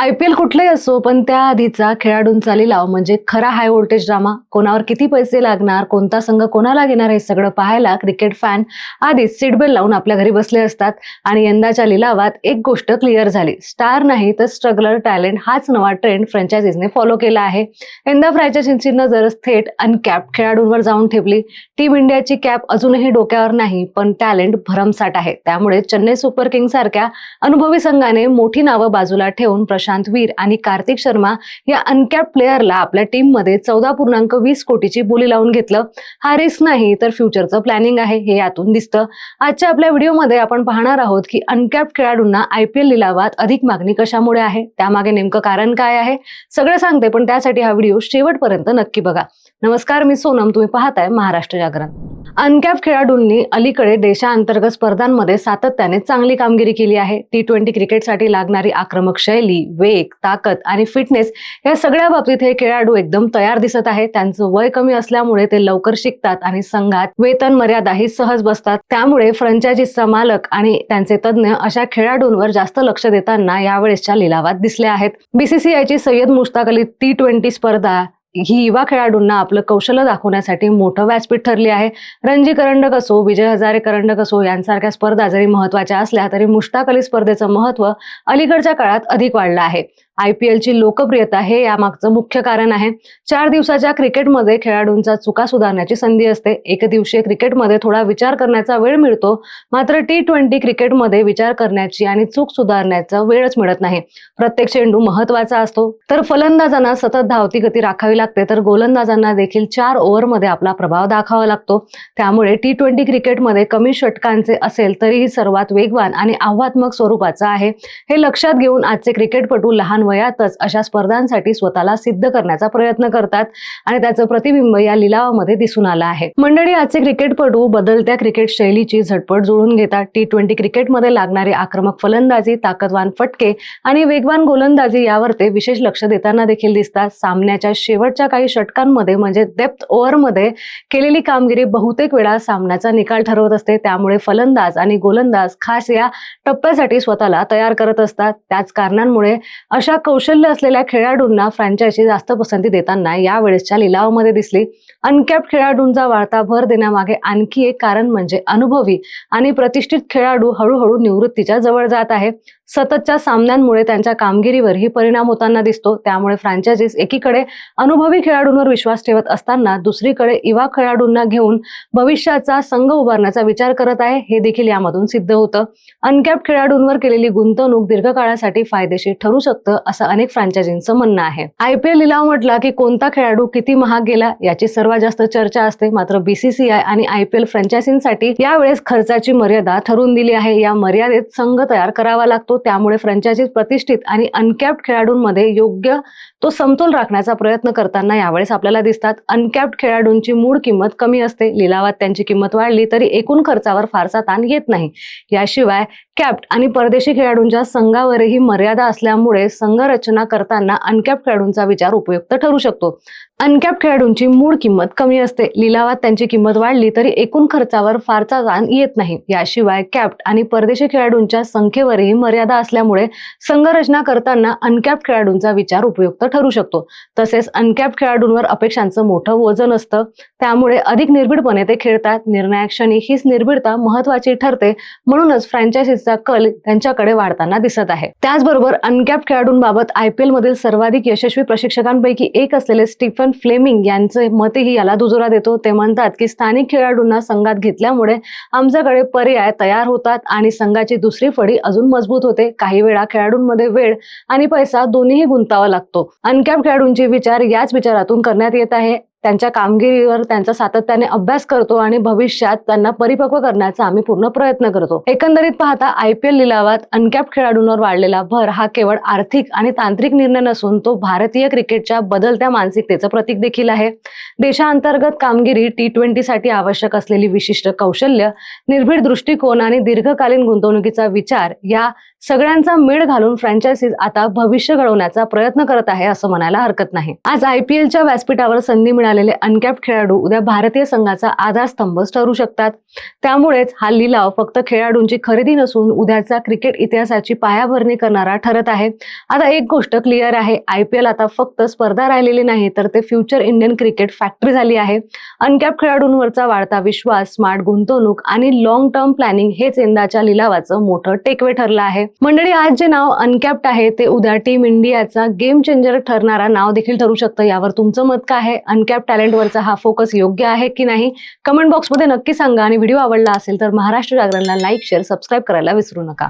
IPL कुठलाही असो, पण त्याआधीचा खेळाडूंचा लिलाव म्हणजे खरा हाय व्होल्टेज ड्रामा. कोणावर किती पैसे लागणार, कोणता संघ कोणाला घेणार हे सगळं पाहायला क्रिकेट फॅन आधीच सीट बेल्ट लावून आपल्या घरी बसले असतात. आणि यंदाच्या लिलावात एक गोष्ट क्लिअर झाली, स्टार नाही तर स्ट्रगलर टॅलेंट हाच नवा ट्रेंड फ्रँचायझीजने फॉलो केला आहे. यंदा फ्रँचायझींची नजर थेट अनकॅप्ड खेळाडूंवर जाऊन ठेवली. टीम इंडियाची कॅप अजूनही डोक्यावर नाही, पण टॅलेंट भरमसाठ आहे. त्यामुळे चेन्नई सुपर किंग सारख्या अनुभवी संघाने मोठी नावं बाजूला ठेवून प्रशांत वीर आणि कार्तिक शर्मा या अनकॅप्ड प्लेअरला आपल्या टीम मध्ये 14.20 कोटीची बोली लावून घेतलं. हा रिस्क नाही तर फ्युचरचं प्लॅनिंग आहे हे यातून दिसतं. आजच्या आपल्या व्हिडिओमध्ये आपण पाहणार आहोत की अनकॅप्ड खेळाडूंना IPL लिलावात अधिक मागणी कशामुळे आहे, त्यामागे नेमकं कारण काय आहे, सगळं सांगते. पण त्यासाठी हा व्हिडिओ शेवटपर्यंत नक्की बघा. नमस्कार, मी सोनम, तुम्ही पाहताय महाराष्ट्र जागरण. अनकॅप्ड खेळाडूंनी अलीकडे देशांतर्गत स्पर्धांमध्ये सातत्याने चांगली कामगिरी केली आहे. T20 क्रिकेटसाठी लागणारी आक्रमक शैली, वेग, ताकद आणि फिटनेस या सगळ्या बाबतीत हे खेळाडू एकदम तयार दिसत आहेत. त्यांचं वय कमी असल्यामुळे ते लवकर शिकतात आणि संघात वेतन मर्यादाही सहज बसतात. त्यामुळे फ्रँचायझीचा मालक आणि त्यांचे तज्ञ अशा खेळाडूंवर जास्त लक्ष देताना यावेळेसच्या लिलावात दिसले आहेत. BCCIची सय्यद मुश्ताक अली T20 स्पर्धा ही युवा खेळाडूंना आपलं कौशल्य दाखवण्यासाठी मोठं व्यासपीठ ठरली आहे. रणजी करंडक असो, विजय हजारे करंडक असो यांसारख्या स्पर्धा जरी महत्त्वाच्या असल्या तरी मुश्ताक अली स्पर्धेचं महत्त्व अलीकडच्या काळात अधिक वाढलं आहे. IPLची लोकप्रियता हे यामागचं मुख्य कारण आहे. 4 दिवसाच्या क्रिकेटमध्ये खेळाडूंचा चुका सुधारण्याची संधी असते. एकदिवसीय क्रिकेटमध्ये थोडा विचार करण्याचा वेळ मिळतो, मात्र T20 क्रिकेटमध्ये विचार करण्याची आणि चूक सुधारण्याचा वेळच मिळत नाही. प्रत्येक चेंडू महत्त्वाचा असतो. तर फलंदाजांना सतत धावती गती राखावी लागते, तर गोलंदाजांना देखील 4 ओव्हरमध्ये आपला प्रभाव दाखवावा लागतो. त्यामुळे T20 क्रिकेटमध्ये कमी षटकांचे असेल तरीही सर्वात वेगवान आणि आव्हानात्मक स्वरूपाचा आहे. हे लक्षात घेऊन आजचे क्रिकेटपटू लहान वयातच अशा स्पर्धांसाठी स्वतःला सिद्ध करण्याचा प्रयत्न करतात आणि त्याचं प्रतिबिंब या लिलावामध्ये दिसून आलं आहे. मंडळी, आजचे क्रिकेटपटू बदलत्या क्रिकेट शैलीची झटपट जुळून घेतात. T20 क्रिकेटमध्ये लागणारी आक्रमक फलंदाजी, ताकदवान फटके आणि वेगवान गोलंदाजी यावर ते विशेष लक्ष देताना देखील दिसतात. सामन्याच्या शेवटच्या काही षटकांमध्ये म्हणजे डेप्थ ओव्हरमध्ये केलेली कामगिरी बहुतेक वेळा सामन्याचा निकाल ठरवत असते. त्यामुळे फलंदाज आणि गोलंदाज खास या टप्प्यासाठी स्वतःला तयार करत असतात. त्याच कारणांमुळे अशा कौशल्य असलेल्या खेळाडूंना फ्रँचायझी जास्त पसंती देताना यावेळेसच्या लिलावामध्ये दिसली. अनकॅप्ड खेळाडूंचा वाढता भर देण्यामागे आणखी एक कारण म्हणजे अनुभवी आणि प्रतिष्ठित खेळाडू हळूहळू निवृत्तीच्या जवळ जात आहे. सततच्या सामन्यांमुळे त्यांच्या कामगिरीवरही परिणाम होताना दिसतो. त्यामुळे फ्रँचायझीज एकीकडे अनुभवी खेळाडूंवर विश्वास ठेवत असताना दुसरीकडे युवा खेळाडूंना घेऊन भविष्याचा संघ उभारण्याचा विचार करत आहे, हे देखील यामधून सिद्ध होतं. अनकॅप्ड खेळाडूंवर केलेली गुंतवणूक दीर्घकाळासाठी फायदेशीर ठरू शकतं असं अनेक फ्रँचायझींचं म्हणणं आहे. IPL लिलाव म्हटला की कोणता खेळाडू किती महाग गेला याची सर्वात जास्त चर्चा असते. मात्र BCCI आणि IPL फ्रँचायझींसाठी यावेळेस खर्चाची मर्यादा ठरवून दिली आहे. या मर्यादेत संघ तयार करावा लागतो. त्यामुळे फ्रँचायझीज प्रतिष्ठित आणि अनकॅप्ड खेळाडूंमध्ये योग्य तो समतोल राखण्याचा प्रयत्न करताना यावेळेस आपल्याला दिसतात. अनकॅप्ड खेळाडूंची मूळ किंमत कमी असते. लिलावात त्यांची किंमत वाढली तरी एकूण खर्चावर फारसा ताण येत नाही. याशिवाय कॅप्ड आणि परदेशी खेळाडूंच्या संघावरही मर्यादा असल्यामुळे संघरचना करताना अनकॅप्ड खेळाडूंचा विचार उपयुक्त ठरू शकतो. अनकॅप्ड खेळाडूंची मूळ किंमत कमी असते. लिलावात त्यांची किंमत वाढली तरी एकूण खर्चावर फारसा ताण येत नाही. याशिवाय कॅप्ड आणि परदेशी खेळाडूंच्या संख्येवरही मर्यादा असल्यामुळे संघरचना करताना अनकॅप्ड खेळाडूंचा विचार उपयुक्त ठरू शकतो. तसेच अनकॅप्ड खेळाडूंवर अपेक्षांचं मोठं वजन असतं, त्यामुळे अधिक निर्भीडपणे ते खेळतात. निर्णायक क्षणी हीच निर्भीडता महत्वाची ठरते. म्हणूनच फ्रँचायझीचा कल त्यांच्याकडे वाढताना दिसत आहे. त्याचबरोबर अनकॅप्ड खेळाडूंबाबत IPL मधील सर्वाधिक यशस्वी प्रशिक्षकांपैकी एक असलेले स्टीफन फ्लेमिंग यांचे मतही याला दुजोरा देतो. ते म्हणतात की स्थानिक खेळाडूंना संघात घेतल्यामुळे आमच्याकडे पर्याय तयार होतात आणि संघाची दुसरी फळी अजून मजबूत होते. काही वेळा खेळाडूंमध्ये वेळ आणि पैसा दोन्हीही गुंतावा लागतो. अनकॅप्ड खेळाडूंचे विचार याच विचारातून करण्यात येत आहे. त्यांच्या कामगिरीवर त्यांचा सातत्याने अभ्यास करतो आणि भविष्यात त्यांना परिपक्व करण्याचा आम्ही पूर्ण प्रयत्न करतो. एकंदरीत पाहता IPL लिलावात अनकॅप्ड खेळाडूंवर वाढलेला भर हा केवळ आर्थिक आणि तांत्रिक निर्णय नसून तो भारतीय क्रिकेटच्या बदलत्या मानसिकतेचं प्रतीक देखील आहे. देशांतर्गत कामगिरी, T20 साठी आवश्यक असलेली विशिष्ट कौशल्य, निर्भीड दृष्टिकोन आणि दीर्घकालीन गुंतवणुकीचा विचार या सगळ्यांचा मेळ घालून फ्रँचायझीज आता भविष्य घडवण्याचा प्रयत्न करत आहे असं म्हणायला हरकत नाही. आज IPLच्या व्यासपीठावर संधी मिळाली आलेले अनकॅप्ड खेळाडू उद्या भारतीय संघाचा आधारस्तंभ ठरू शकतात. त्यामुळेच हा लिलाव फक्त खेळाडूंची खरेदी नसून उद्याचा क्रिकेट इतिहासाची पायाभरणी करणारा ठरत आहे. आता एक गोष्ट क्लिअर आहे, IPL आता फक्त स्पर्धा राहिलेली नाही, तर ते फ्युचर इंडियन क्रिकेट फॅक्टरी झाली आहे. अनकॅप्ड खेळाडूंवरचा वाढता विश्वास, स्मार्ट गुंतवणूक आणि लॉंग टर्म प्लॅनिंग हेच यंदाच्या लिलावाचं मोठं टेकवे ठरलं आहे. मंडळी, आज जे नाव अनकॅप्ड आहे ते उद्या टीम इंडियाचा गेम चेंजर ठरणारा नाव देखील ठरू शकतं. यावर तुमचं मत काय आहे? अनकॅप्ड टॅलेंटवरचा हा फोकस योग्य आहे की नाही? कमेंट बॉक्समध्ये नक्की सांगा. आणि व्हिडिओ आवडला असेल तर महाराष्ट्र जागरणला लाईक, शेअर, सबस्क्राईब करायला विसरू नका.